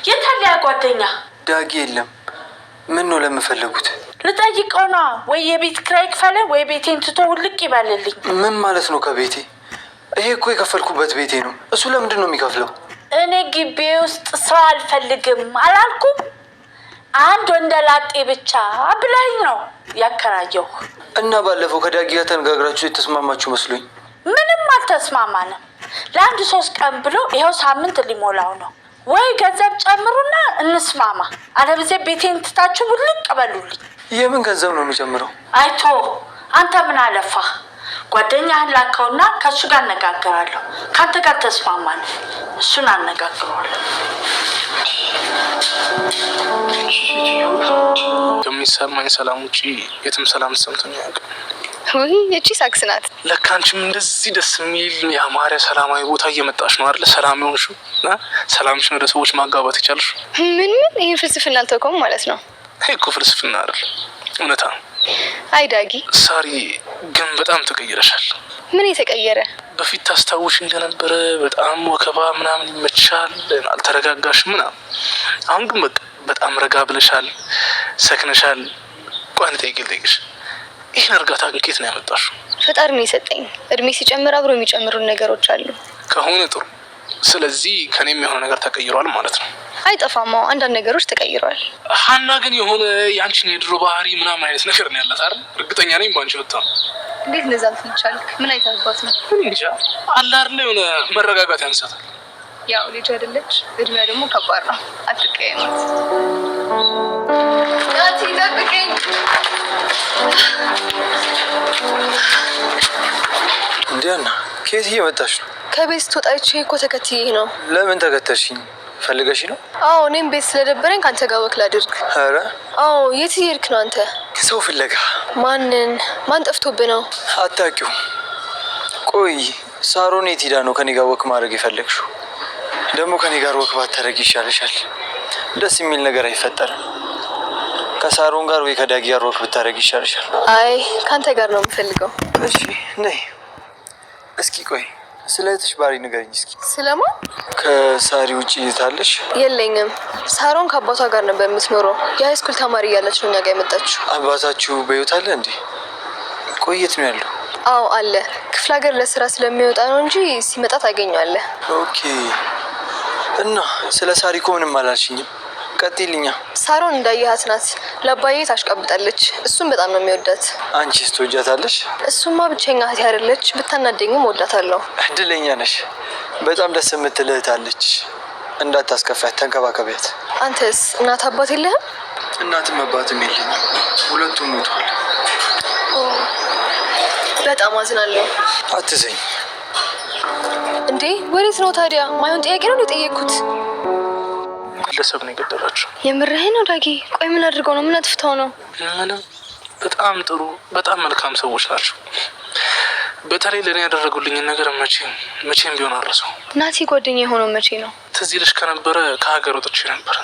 የታለ ጓደኛ? ዳጊ የለም። ምን ነው ለምፈልጉት? ልጠይቀው ነው ወይ የቤት ኪራይ ክፈለ ወይ ቤቴን ትቶ ውልቅ ይበልልኝ። ምን ማለት ነው ከቤቴ? ይሄ እኮ የከፈልኩበት ቤቴ ነው። እሱ ለምንድን ነው የሚከፍለው? እኔ ግቢ ውስጥ ሰው አልፈልግም አላልኩም? አንድ ወንደላጤ ብቻ ብላኝ ነው ያከራየው። እና ባለፈው ከዳጊ ጋር ተነጋግራችሁ የተስማማችሁ መስሎኝ። ምንም አልተስማማንም። ለአንድ 3 ቀን ብሎ ይኸው ሳምንት ሊሞላው ነው። ወይ ገንዘብ ጨምሩና እንስማማ፣ አለበለዚያ ቤቴን ትታችሁ ውልቅ በሉልኝ። የምን ገንዘብ ነው የሚጨምረው? አይቶ አንተ ምን አለፋ? ጓደኛህን ላከውና ከእሱ ጋር አነጋግራለሁ። ከአንተ ጋር ተስማማን፣ እሱን አነጋግረዋለሁ። ከሚሰማኝ ሰላም ውጪ የትም ሰላም ሰምቶኝ አያውቅም። ወይ እቺ ሳክስ ናት። ለካ አንቺም እንደዚህ ደስ የሚል ያማረ ሰላማዊ ቦታ እየመጣሽ ነው አይደል? ሰላም ይሆንሽው እና ሰላምሽን ወደ ሰዎች ማጋባት ይቻልሽ። ምን ይሄ ፍልስፍና አልተውከውም ማለት ነው? ይሄ እኮ ፍልስፍና አይደል፣ እውነታ። አይ ዳጊ፣ ሳሪ ግን በጣም ተቀይረሻል። ምን የተቀየረ? በፊት ታስታውሽ እንደነበረ በጣም ወከባ ምናምን ይመችሻል፣ አልተረጋጋሽ ምናምን። አሁን ግን በቃ በጣም ረጋ ብለሻል፣ ሰክነሻል። ቋን ጠይቅልሽ ይህን እርጋታ ግን ከየት ነው ያመጣሽው? ፈጣሪ ነው የሰጠኝ። እድሜ ሲጨምር አብሮ የሚጨምሩን ነገሮች አሉ። ከሆነ ጥሩ። ስለዚህ ከኔም የሆነ ነገር ተቀይሯል ማለት ነው። አይጠፋም፣ አንዳንድ ነገሮች ተቀይሯል። ሀና ግን የሆነ ያንቺን የድሮ ባህሪ ምናምን አይነት ነገር ነው ያላት አይደል? እርግጠኛ ነኝ ባንቺ ወጣ። እንዴት እንደዛ ልትልቻል? ምን አይታባት ነው? እንጃ አለ አይደል የሆነ መረጋጋት ያንሳታል። ያው ልጅ አይደለች፣ እድሜያ ደግሞ ከባድ ነው። አትቀየማት። ናቲ ጠብቀኝ። እንዲያና ከየት እየመጣሽ ነው? ከቤት ስትወጣች እኮ ተከትዬ ነው። ለምን ተከተልሽኝ? ፈልገሽ ነው? አዎ፣ እኔም ቤት ስለደበረኝ ካንተ ጋር ወክ ላድርግ። ኧረ አዎ። የት እየሄድክ ነው አንተ? ሰው ፍለጋ። ማንን? ማን ጠፍቶብህ ነው? አታውቂው? ቆይ ሳሮን የት ሄዳ ነው ከኔ ጋር ወክ ማድረግ የፈለግሽው? ደግሞ ከኔ ጋር ወክ ባታደርጊ ይሻልሻል። ደስ የሚል ነገር አይፈጠርም። ከሳሮን ጋር ወይ ከዳጊ ጋር ወክ ብታደርጊ ይሻልሻል። አይ ካንተ ጋር ነው የምፈልገው። እሺ ነይ። እስኪ ቆይ ስለ እህትሽ ባህሪ ንገሪኝ እስኪ። ስለማን? ከሳሪ ውጭ ይታለሽ? የለኝም። ሳሮን ከአባቷ ጋር ነበር የምትኖረው። የሃይስኩል ተማሪ እያለች ነው እኛ ጋር የመጣችው። አባታችሁ በሕይወት አለ እንዴ? ቆየት ነው ያለው? አዎ አለ። ክፍለ ሀገር ለስራ ስለሚወጣ ነው እንጂ ሲመጣ ታገኘዋለህ። ኦኬ። እና ስለ ሳሪ እኮ ምንም አላልሽኝም። ቀጥይልኛ። ሳሮን እንዳየሃት ናት። ለአባዬ ታሽቃብጣለች። እሱም በጣም ነው የሚወዳት። አንቺስ ትወጃታለሽ? እሱማ ብቸኛ እህት አይደለች። ብታናደኝም ወዳታለሁ። እድለኛ ነሽ። በጣም ደስ የምትል እህት አለች። እንዳታስከፋት፣ ተንከባከቢያት። አንተስ እናት አባት የለህም? እናትም አባትም የለኝም። ሁለቱም ሞቷል። በጣም አዝናለሁ። አትዘኝ። እንዴ ወዴት ነው ታዲያ? ማይሆን ጥያቄ ነው የጠየቅኩት። ግለሰብ ነው የገደላቸው። የምርህን ነው ዳጊ? ቆይ ምን አድርገው ነው? ምን አጥፍተው ነው? ምንም። በጣም ጥሩ በጣም መልካም ሰዎች ናቸው። በተለይ ለእኔ ያደረጉልኝን ነገር መቼም ቢሆን አልረሳው። ናቲ ጓደኛ የሆነው መቼ ነው? ትዝ ይልሽ ከነበረ ከሀገር ወጥቼ ነበር።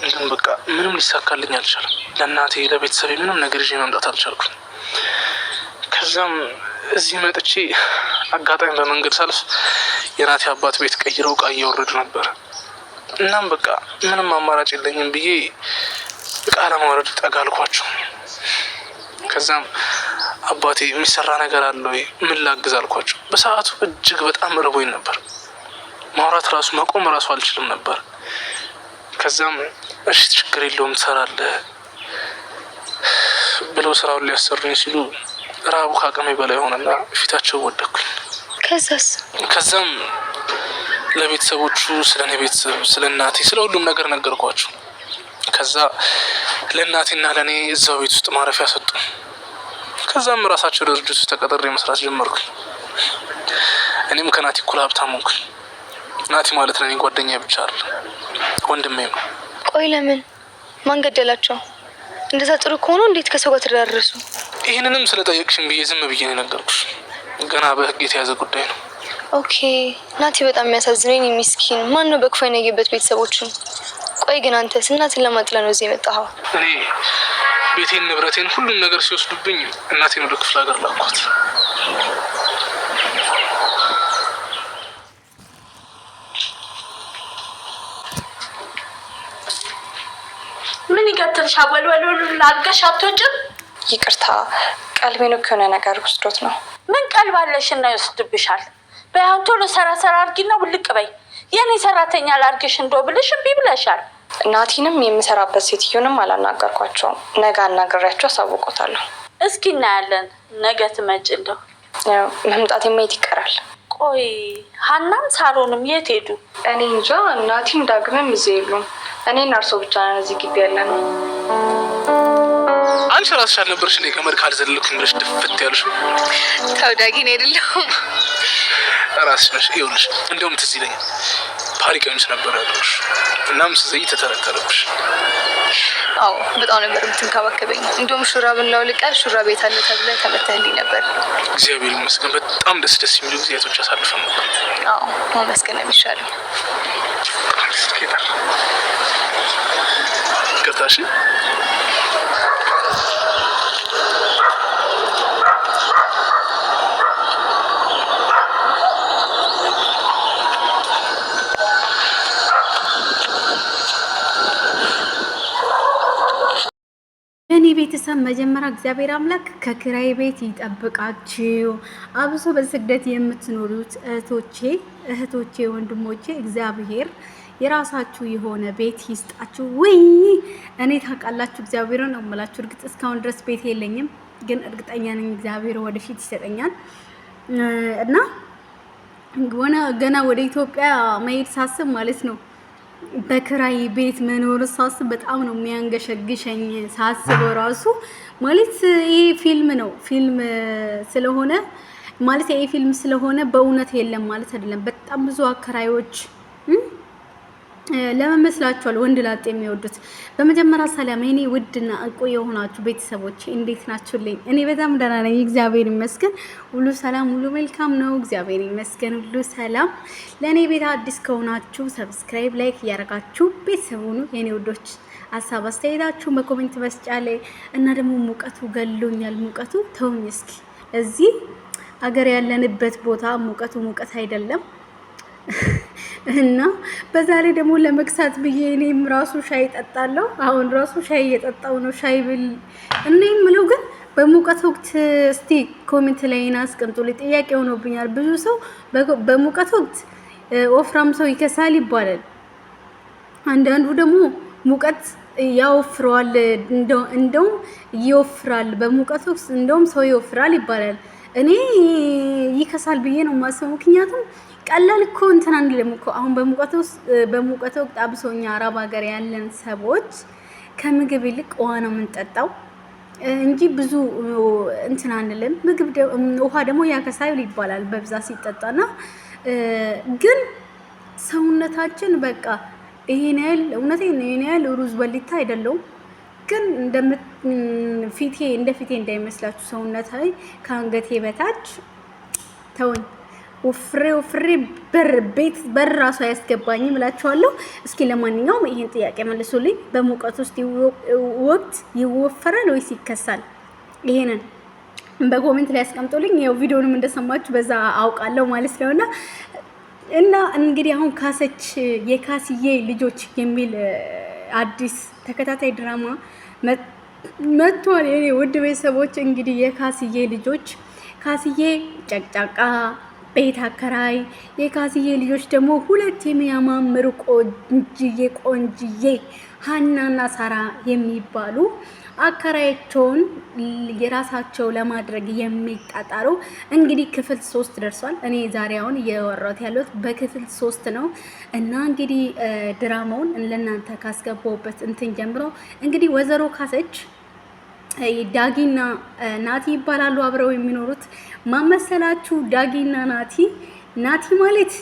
ግን በቃ ምንም ሊሳካልኝ አልቻለም። ለእናቴ ለቤተሰቤ ምንም ነገር ይዤ መምጣት አልቻልኩም። ከዛም እዚህ መጥቼ አጋጣሚ በመንገድ ሳልፍ የናቴ አባት ቤት ቀይረው እቃ እያወረዱ ነበር። እናም በቃ ምንም አማራጭ የለኝም ብዬ እቃ ለማውረድ ጠጋ አልኳቸው። ከዛም አባቴ የሚሰራ ነገር አለ ወይ ምን ላግዝ አልኳቸው። በሰዓቱ እጅግ በጣም ርቦኝ ነበር። ማውራት ራሱ መቆም ራሱ አልችልም ነበር። ከዛም እሺ ችግር የለውም ትሰራለህ ብለው ስራውን ሊያሰሩኝ ሲሉ ራቡ ከአቅሜ በላይ ሆነና ፊታቸው ወደኩኝ። ከዛም ለቤተሰቦቹ ስለ እኔ ቤተሰብ፣ ስለ እናቴ፣ ስለ ሁሉም ነገር ነገርኳቸው። ከዛ ለእናቴና ለእኔ እዛው ቤት ውስጥ ማረፊያ ሰጡ። ከዛም ራሳቸው ድርጅት ውስጥ ተቀጥሬ መስራት ጀመርኩኝ። እኔም ከናቲ እኩል ሀብታም ሆንኩኝ። ናቲ ማለት ለእኔ ጓደኛ ብቻ አይደለም ወንድሜም ነው። ቆይ ለምን? ማን ገደላቸው? እንደዛ ጥሩ ከሆኑ እንዴት ከሰው ጋር ተዳረሱ? ይህንንም ስለጠየቅሽን ብዬ ዝም ብዬ ነው የነገርኩሽ። ገና በህግ የተያዘ ጉዳይ ነው። ኦኬ። ናቲ በጣም የሚያሳዝነኝ ሚስኪን። ማን ነው በክፉ የነገበት ቤተሰቦቹን? ቆይ ግን አንተስ እናትን ለማጥለ ነው እዚህ የመጣኸው? እኔ ቤቴን፣ ንብረቴን፣ ሁሉም ነገር ሲወስዱብኝ እናቴን ወደ ክፍለ ሀገር ላኳት። ምን ይገትልሻል? ወልወል ላድርገሽ አትወጭም? ይቅርታ ቀልቤን እኮ የሆነ ነገር ወስዶት ነው። ምን ቀልባለሽና ይወስድብሻል? በያው ቶሎ ሰራ አድርጊና ውልቅ በይ። የኔ ሰራተኛ ላድርግሽ እንደው ብልሽ እምቢ ብለሻል። ናቲንም የምሰራበት ሴትዮንም አላናገርኳቸውም። ነገ አናግሬያቸው አሳውቆታለሁ። እስኪ እናያለን። ነገ ትመጭ እንደው መምጣት የማየት ይቀራል። ቆይ ሀናም ሳሮንም የት ሄዱ? እኔ እንጃ። ናቲም ዳግምም እዚህ የሉም። እኔና እርሶ ብቻ ነን እዚህ ግቢ ያለነው። አንቺ ራስሽ አልነበርሽ እንዴ ገመድ ካልዘለልኩኝ ብለሽ ድፍት ያልሽ? ተው ዳጊ፣ እኔ አይደለሁም ራስሽ ነሽ። ይኸውልሽ እንደውም ትዝ ይለኛል ፓሪ ቀሚስ ነበር ያለሽ እናም ስዘይ ተተረተረብሽ። አዎ በጣም ነበር የምትንከባከበኝ። እንደውም ሹራብን ላውልቀህ ሹራብ ቤት አለ ተብለህ ተመተህልኝ ነበር። እግዚአብሔር ይመስገን በጣም ደስ የሚሉ ጊዜያቶች አሳልፈን ነበር። አዎ ማመስገን ነው የሚሻለው። ይቅርታሽ። የኔ ቤተሰብ መጀመሪያ እግዚአብሔር አምላክ ከኪራይ ቤት ይጠብቃችሁ። አብሶ በስደት የምትኖሩት እህቶቼ ወንድሞቼ እግዚአብሔር የራሳችሁ የሆነ ቤት ይስጣችሁ። ወይ እኔ ታውቃላችሁ እግዚአብሔርን ነው የምላችሁ። እርግጥ እስካሁን ድረስ ቤት የለኝም፣ ግን እርግጠኛ ነኝ እግዚአብሔር ወደፊት ይሰጠኛል እና ገና ወደ ኢትዮጵያ መሄድ ሳስብ ማለት ነው በክራይ ቤት መኖር ሳስብ በጣም ነው የሚያንገሸግሸኝ። ሳስበው ራሱ ማለት ይሄ ፊልም ነው ስለሆነ ማለት ይሄ ፊልም ስለሆነ በእውነት የለም ማለት አይደለም። በጣም ብዙ አከራዮች ለመመስላችኋል ወንድ ላጤ የሚወዱት። በመጀመሪያ ሰላም የኔ ውድና እንቁ የሆናችሁ ቤተሰቦች እንዴት ናችሁልኝ? እኔ በጣም ደህና ነኝ እግዚአብሔር ይመስገን። ሁሉ ሰላም ሁሉ መልካም ነው እግዚአብሔር ይመስገን፣ ሁሉ ሰላም። ለእኔ ቤት አዲስ ከሆናችሁ ሰብስክራይብ፣ ላይክ እያደረጋችሁ ቤተሰብ ሁኑ የኔ ውዶች። ሀሳብ አስተያየታችሁ በኮሜንት መስጫ ላይ እና ደግሞ ሙቀቱ ገሎኛል። ሙቀቱ ተውኝ እስኪ። እዚህ አገር ያለንበት ቦታ ሙቀት አይደለም እና በዛ ላይ ደግሞ ለመክሳት ብዬ እኔም ራሱ ሻይ ጠጣለሁ። አሁን ራሱ ሻይ እየጠጣው ነው። ሻይ ብል እኔ የምለው ግን በሙቀት ወቅት እስቲ ኮሜንት ላይ አስቀምጡልኝ። ጥያቄ ሆኖብኛል። ብዙ ሰው በሙቀት ወቅት ወፍራም ሰው ይከሳል ይባላል። አንዳንዱ ደግሞ ሙቀት ያወፍረዋል፣ እንደውም ይወፍራል። በሙቀት ወቅት እንደውም ሰው ይወፍራል ይባላል። እኔ ይከሳል ብዬ ነው የማስበው። ምክንያቱም ቀላል እኮ እንትን አንልም እኮ አሁን በሙቀት ወቅት አብሶኛ አረብ ሀገር ያለን ሰዎች ከምግብ ይልቅ ውሃ ነው የምንጠጣው እንጂ ብዙ እንትን አንልም። ውሃ ደግሞ ያከሳል ይባላል በብዛት ሲጠጣና ግን ሰውነታችን በቃ ይሄን ያህል እውነቴን ነው። ይሄን ያህል ሩዝ በሊታ አይደለውም ግን እንደ ፊቴ እንዳይመስላችሁ ሰውነታዊ ከአንገቴ በታች ተወኝ ወፍሬ በር ራሱ አያስገባኝም እላችኋለሁ። እስኪ ለማንኛውም ይሄን ጥያቄ መልሱልኝ። በሙቀት ውስጥ ወቅት ይወፈራል ወይስ ይከሳል? ይሄንን በኮሜንት ላይ አስቀምጡልኝ። ያው ቪዲዮንም እንደሰማችሁ በዛ አውቃለሁ ማለት ነውና እና እንግዲህ አሁን የካስዬ ልጆች የሚል አዲስ ተከታታይ ድራማ መጥቷል። የኔ ውድ ቤተሰቦች እንግዲህ የካስዬ ልጆች ካስዬ ጨቅጫቃ ቤት አከራይ፣ የካስዬ ልጆች ደግሞ ሁለት የሚያማምሩ ቆንጅዬ ሀናና ሳራ የሚባሉ አከራያቸውን የራሳቸው ለማድረግ የሚጣጣሩ እንግዲህ ክፍል 3 ደርሷል። እኔ ዛሬ አሁን እያወራሁት ያለሁት በክፍል 3 ነው እና እንግዲህ ድራማውን ለእናንተ ካስገባሁበት እንትን ጀምሮ እንግዲህ ወይዘሮ ካሰች ዳጊና ናቲ ይባላሉ አብረው የሚኖሩት። ማመሰላችሁ ዳጊና ናቲ ማለት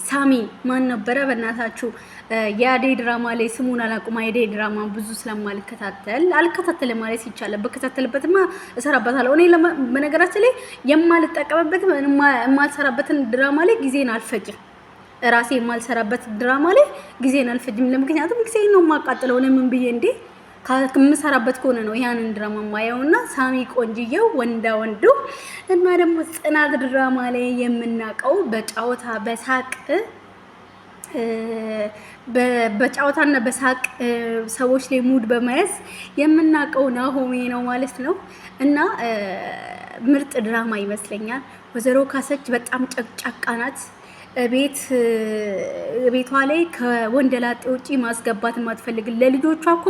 ሳሚ ማን ነበረ? በእናታችሁ የአደይ ድራማ ላይ ስሙን አላውቅም። የአደይ ድራማ ብዙ አልከታተልም ማለት ይቻላል። በከታተልበትማ እሰራበታለሁ። እኔ በነገራችን ላይ የማልጠቀምበት የማልሰራበትን ድራማ ላይ ጊዜን አልፈጅም። ራሴ የማልሰራበት ድራማ ላይ ጊዜን አልፈጅም። ለምክንያቱም ጊዜን ነው የማቃጥለው። ለምን ብዬ እንዴ ከምሰራበት ከሆነ ነው ያንን ድራማ ማየውና ሳሚ ቆንጅየው ወንዱ እና ደግሞ ጽናት ድራማ ላይ የምናውቀው በጨዋታ በሳቅ በጫወታና በሳቅ ሰዎች ላይ ሙድ በመያዝ የምናውቀው ናሆሜ ነው ማለት ነው። እና ምርጥ ድራማ ይመስለኛል። ወይዘሮ ካሰች በጣም ጨቅጫቃ ናት። ቤቷ ላይ ከወንደላጤ ውጪ ማስገባት ማትፈልግ ለልጆቿ እኮ